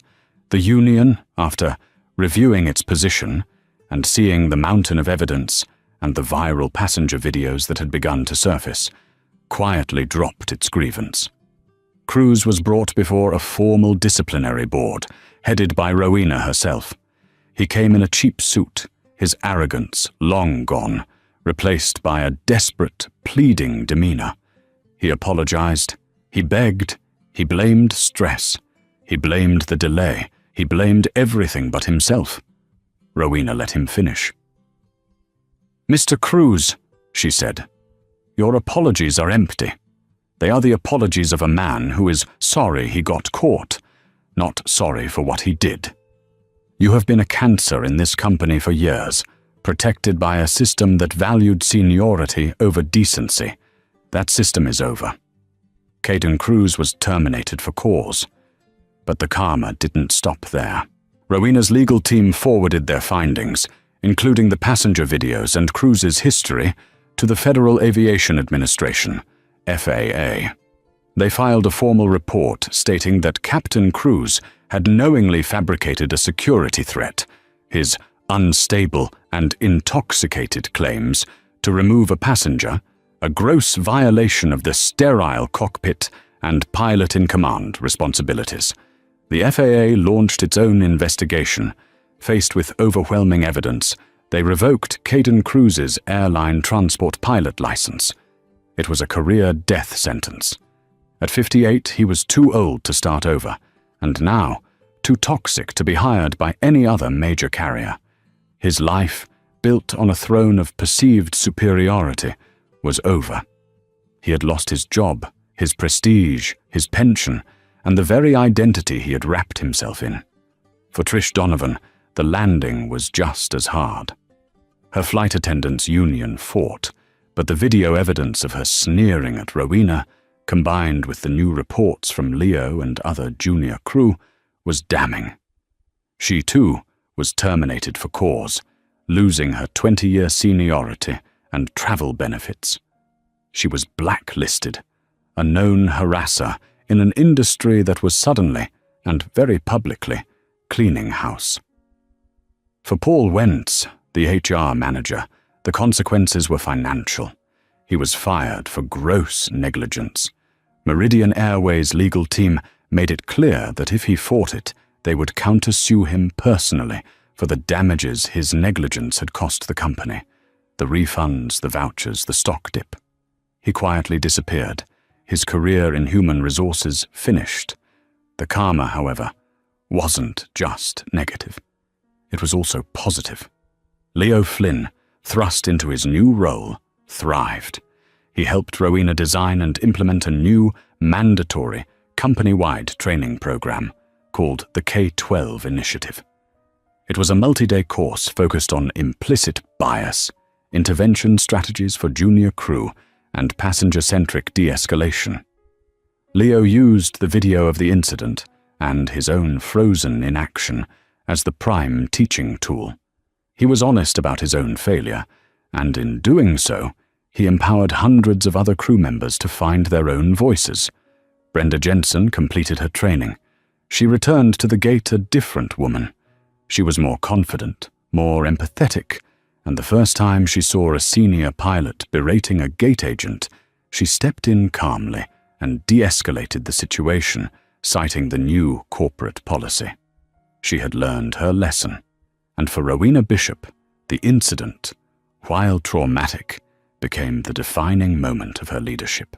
The Union, after reviewing its position and seeing the mountain of evidence and the viral passenger videos that had begun to surface, quietly dropped its grievance. Cruz was brought before a formal disciplinary board, headed by Rowena herself. He came in a cheap suit, his arrogance long gone, replaced by a desperate, pleading demeanor. He apologized, he begged, he blamed stress, he blamed the delay, he blamed everything but himself. Rowena let him finish. Mr. Cruz, she said, your apologies are empty. They are the apologies of a man who is sorry he got caught, not sorry for what he did. You have been a cancer in this company for years, protected by a system that valued seniority over decency. That system is over. Caden Cruz was terminated for cause. But the karma didn't stop there. Rowena's legal team forwarded their findings, including the passenger videos and Cruz's history, to the Federal Aviation Administration, FAA. They filed a formal report stating that Captain Cruz had knowingly fabricated a security threat, his unstable and intoxicated claims to remove a passenger, a gross violation of the sterile cockpit and pilot-in-command responsibilities. The FAA launched its own investigation. Faced with overwhelming evidence, they revoked Caden Cruz's airline transport pilot license. It was a career death sentence. At 58, he was too old to start over, and now too toxic to be hired by any other major carrier. His life, built on a throne of perceived superiority, was over. He had lost his job, his prestige, his pension, and the very identity he had wrapped himself in. For Trish Donovan, the landing was just as hard. Her flight attendants' union fought, but the video evidence of her sneering at Rowena combined with the new reports from Leo and other junior crew, was damning. She, too, was terminated for cause, losing her 20-year seniority and travel benefits. She was blacklisted, a known harasser in an industry that was suddenly, and very publicly, cleaning house. For Paul Wentz, the HR manager, the consequences were financial. He was fired for gross negligence. Meridian Airways' legal team made it clear that if he fought it, they would countersue him personally for the damages his negligence had cost the company, the refunds, the vouchers, the stock dip. He quietly disappeared, his career in human resources finished. The karma, however, wasn't just negative. It was also positive. Leo Flynn, thrust into his new role, thrived. He helped Rowena design and implement a new, mandatory, company-wide training program called the K-12 Initiative. It was a multi-day course focused on implicit bias, intervention strategies for junior crew, and passenger-centric de-escalation. Leo used the video of the incident and his own frozen inaction as the prime teaching tool. He was honest about his own failure, and in doing so, he empowered hundreds of other crew members to find their own voices. Brenda Jensen completed her training. She returned to the gate a different woman. She was more confident, more empathetic, and the first time she saw a senior pilot berating a gate agent, she stepped in calmly and de-escalated the situation, citing the new corporate policy. She had learned her lesson, and for Rowena Bishop, the incident, while traumatic, became the defining moment of her leadership.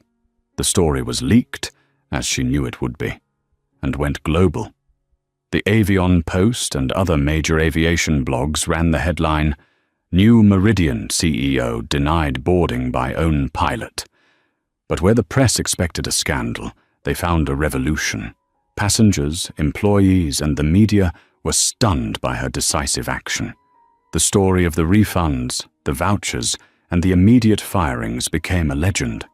The story was leaked, as she knew it would be, and went global. The Avion Post and other major aviation blogs ran the headline, "New Meridian CEO denied boarding by own pilot." But where the press expected a scandal, they found a revolution. Passengers, employees, and the media were stunned by her decisive action. The story of the refunds, the vouchers, and the immediate firings became a legend.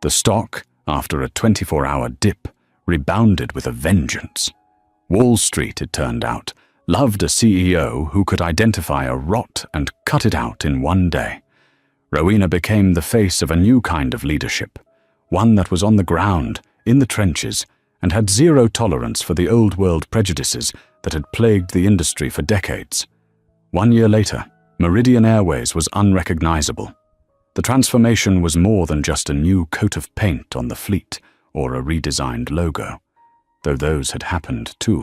The stock, after a 24-hour dip, rebounded with a vengeance. Wall Street, it turned out, loved a CEO who could identify a rot and cut it out in one day. Rowena became the face of a new kind of leadership, one that was on the ground, in the trenches, and had zero tolerance for the old-world prejudices that had plagued the industry for decades. 1 year later, Meridian Airways was unrecognizable. The transformation was more than just a new coat of paint on the fleet or a redesigned logo, though those had happened too.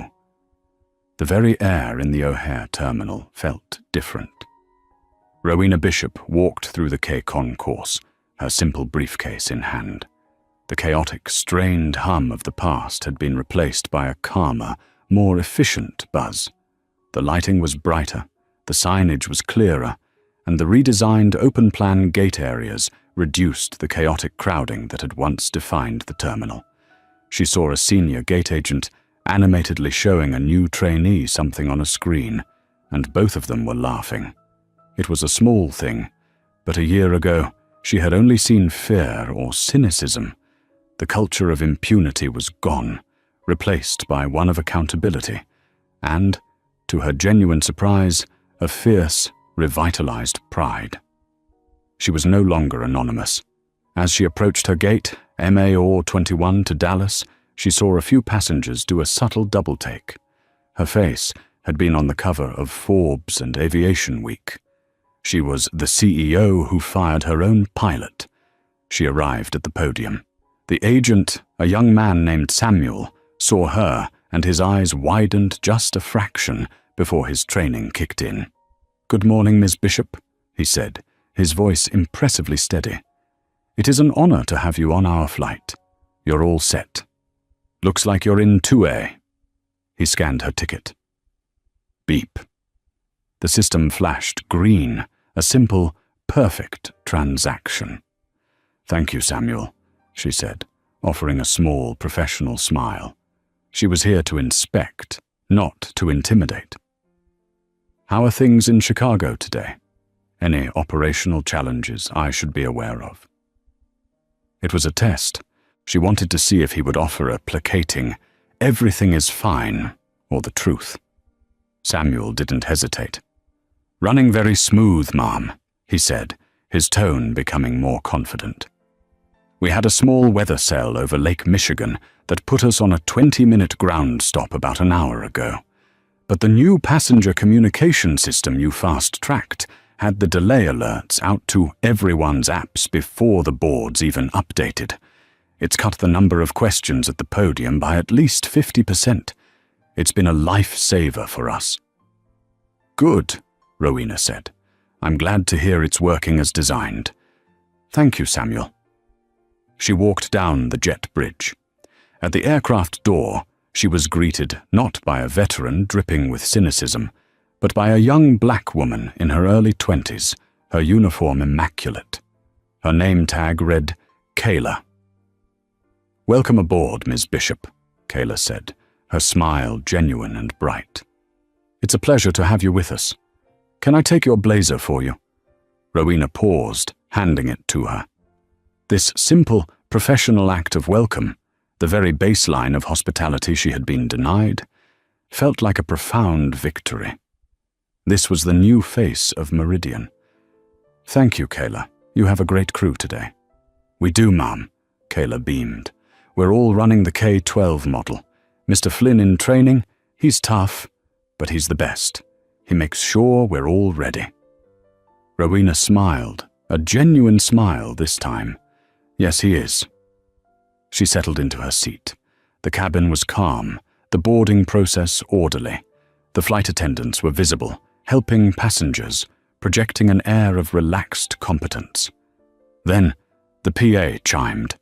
The very air in the O'Hare terminal felt different. Rowena Bishop walked through the K-concourse, her simple briefcase in hand. The chaotic, strained hum of the past had been replaced by a calmer, more efficient buzz. The lighting was brighter, the signage was clearer, and the redesigned open-plan gate areas reduced the chaotic crowding that had once defined the terminal. She saw a senior gate agent animatedly showing a new trainee something on a screen, and both of them were laughing. It was a small thing, but a year ago she had only seen fear or cynicism. The culture of impunity was gone, replaced by one of accountability, and, to her genuine surprise, a fierce, revitalized pride. She was no longer anonymous. As she approached her gate, MA 21 to Dallas, she saw a few passengers do a subtle double-take. Her face had been on the cover of Forbes and Aviation Week. She was the CEO who fired her own pilot. She arrived at the podium. The agent, a young man named Samuel, saw her, and his eyes widened just a fraction before his training kicked in. "Good morning, Miss Bishop," he said, his voice impressively steady. "It is an honor to have you on our flight. You're all set. Looks like you're in 2A. He scanned her ticket. Beep. The system flashed green, a simple, perfect transaction. "Thank you, Samuel," she said, offering a small, professional smile. She was here to inspect, not to intimidate. "How are things in Chicago today? Any operational challenges I should be aware of?" It was a test. She wanted to see if he would offer a placating, "Everything is fine," or the truth. Samuel didn't hesitate. "Running very smooth, ma'am," he said, his tone becoming more confident. "We had a small weather cell over Lake Michigan that put us on a 20-minute ground stop about an hour ago. But the new passenger communication system you fast-tracked had the delay alerts out to everyone's apps before the boards even updated. It's cut the number of questions at the podium by at least 50%. It's been a lifesaver for us." "Good," Rowena said. "I'm glad to hear it's working as designed. Thank you, Samuel." She walked down the jet bridge. At the aircraft door, she was greeted not by a veteran dripping with cynicism, but by a young black woman in her early 20s, her uniform immaculate. Her name tag read Kayla. "Welcome aboard, Ms. Bishop," Kayla said, her smile genuine and bright. "It's a pleasure to have you with us. Can I take your blazer for you?" Rowena paused, handing it to her. This simple, professional act of welcome, the very baseline of hospitality she had been denied, felt like a profound victory. This was the new face of Meridian. "Thank you, Kayla. You have a great crew today." "We do, ma'am," Kayla beamed. "We're all running the K-12 model. Mr. Flynn in training, he's tough, but he's the best. He makes sure we're all ready." Rowena smiled, a genuine smile this time. "Yes, he is." She settled into her seat. The cabin was calm, the boarding process orderly. The flight attendants were visible, helping passengers, projecting an air of relaxed competence. Then the PA chimed.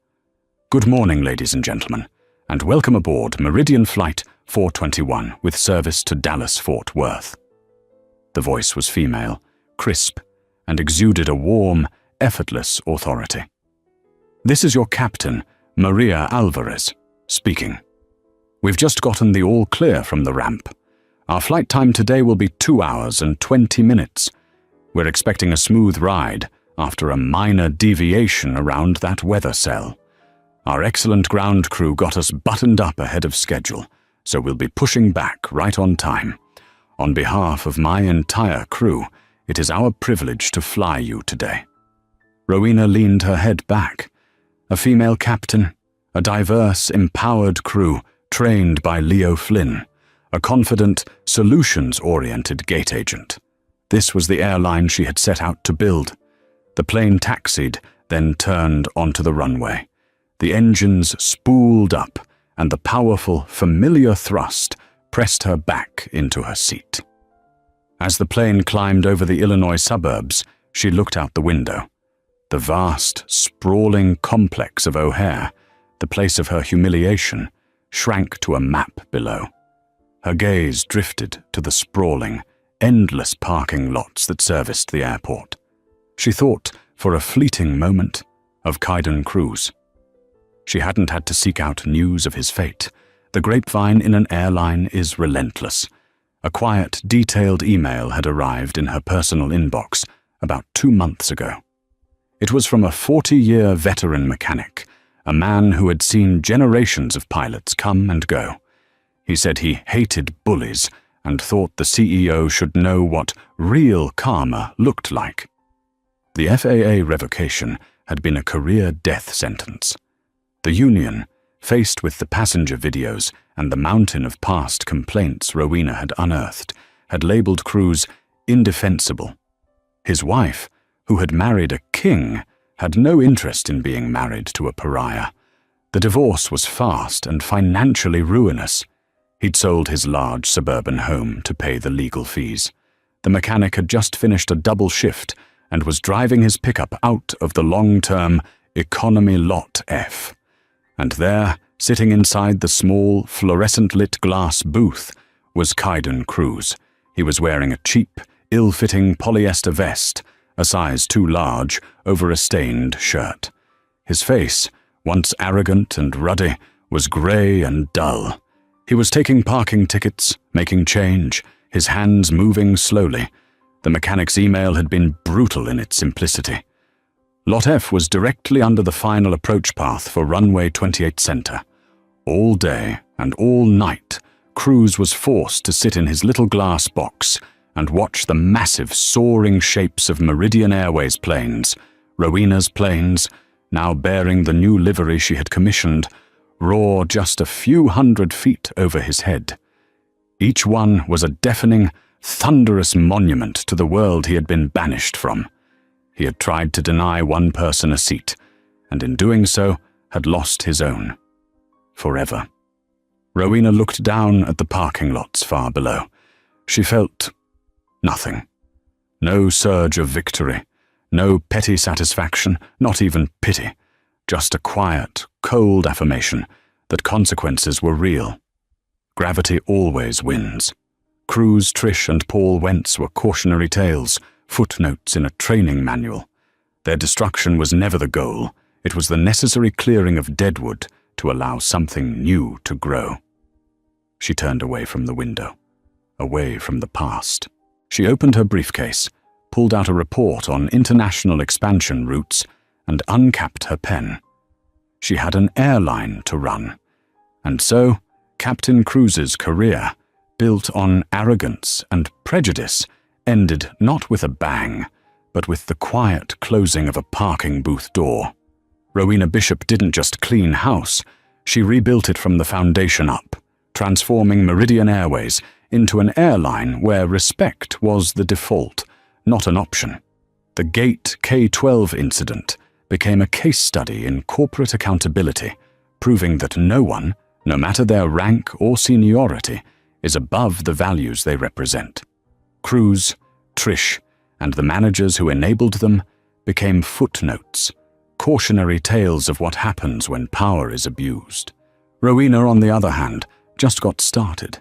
"Good morning, ladies and gentlemen, and welcome aboard Meridian Flight 421 with service to Dallas-Fort Worth." The voice was female, crisp, and exuded a warm, effortless authority. "This is your captain, Maria Alvarez, speaking. We've just gotten the all-clear from the ramp. Our flight time today will be 2 hours and 20 minutes. We're expecting a smooth ride after a minor deviation around that weather cell. Our excellent ground crew got us buttoned up ahead of schedule, so we'll be pushing back right on time. On behalf of my entire crew, it is our privilege to fly you today." Rowena leaned her head back. A female captain, a diverse, empowered crew trained by Leo Flynn, a confident, solutions-oriented gate agent. This was the airline she had set out to build. The plane taxied, then turned onto the runway. The engines spooled up, and the powerful, familiar thrust pressed her back into her seat. As the plane climbed over the Illinois suburbs, she looked out the window. The vast, sprawling complex of O'Hare, the place of her humiliation, shrank to a map below. Her gaze drifted to the sprawling, endless parking lots that serviced the airport. She thought, for a fleeting moment, of Kaiden Cruz. She hadn't had to seek out news of his fate. The grapevine in an airline is relentless. A quiet, detailed email had arrived in her personal inbox about 2 months ago. It was from a 40-year veteran mechanic, a man who had seen generations of pilots come and go. He said he hated bullies and thought the CEO should know what real karma looked like. The FAA revocation had been a career death sentence. The union, faced with the passenger videos and the mountain of past complaints Rowena had unearthed, had labeled Cruz indefensible. His wife, who had married a king, had no interest in being married to a pariah. The divorce was fast and financially ruinous. He'd sold his large suburban home to pay the legal fees. The mechanic had just finished a double shift and was driving his pickup out of the long-term economy lot F. And there, sitting inside the small, fluorescent-lit glass booth, was Kaiden Cruz. He was wearing a cheap, ill-fitting polyester vest, a size too large, over a stained shirt. His face, once arrogant and ruddy, was grey and dull. He was taking parking tickets, making change, his hands moving slowly. The mechanic's email had been brutal in its simplicity. Lot F was directly under the final approach path for runway 28 center. All day and all night, Cruz was forced to sit in his little glass box and watch the massive soaring shapes of Meridian Airways planes, Rowena's planes, now bearing the new livery she had commissioned, roar just a few hundred feet over his head. Each one was a deafening, thunderous monument to the world he had been banished from. He had tried to deny one person a seat, and in doing so had lost his own. Forever. Rowena looked down at the parking lots far below. She felt nothing. No surge of victory, no petty satisfaction, not even pity, just a quiet, cold affirmation that consequences were real. Gravity always wins. Cruz, Trish, and Paul Wentz were cautionary tales, footnotes in a training manual. Their destruction was never the goal. It was the necessary clearing of deadwood to allow something new to grow. She turned away from the window, away from the past. She opened her briefcase, pulled out a report on international expansion routes, and uncapped her pen. She had an airline to run, and so Captain Cruz's career, built on arrogance and prejudice, ended not with a bang, but with the quiet closing of a parking booth door. Rowena Bishop didn't just clean house, she rebuilt it from the foundation up, transforming Meridian Airways into an airline where respect was the default, not an option. The Gate K-12 incident became a case study in corporate accountability, proving that no one, no matter their rank or seniority, is above the values they represent. Cruz, Trish, and the managers who enabled them became footnotes, cautionary tales of what happens when power is abused. Rowena, on the other hand, just got started.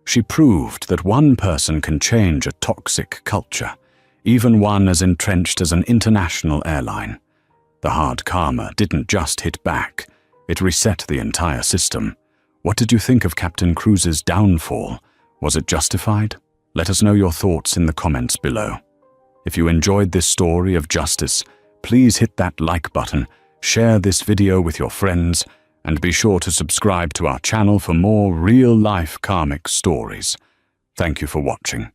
She proved that one person can change a toxic culture, even one as entrenched as an international airline. The hard karma didn't just hit back, it reset the entire system. What did you think of Captain Cruz's downfall? Was it justified? Let us know your thoughts in the comments below. If you enjoyed this story of justice, please hit that like button, share this video with your friends, and be sure to subscribe to our channel for more real-life karmic stories. Thank you for watching.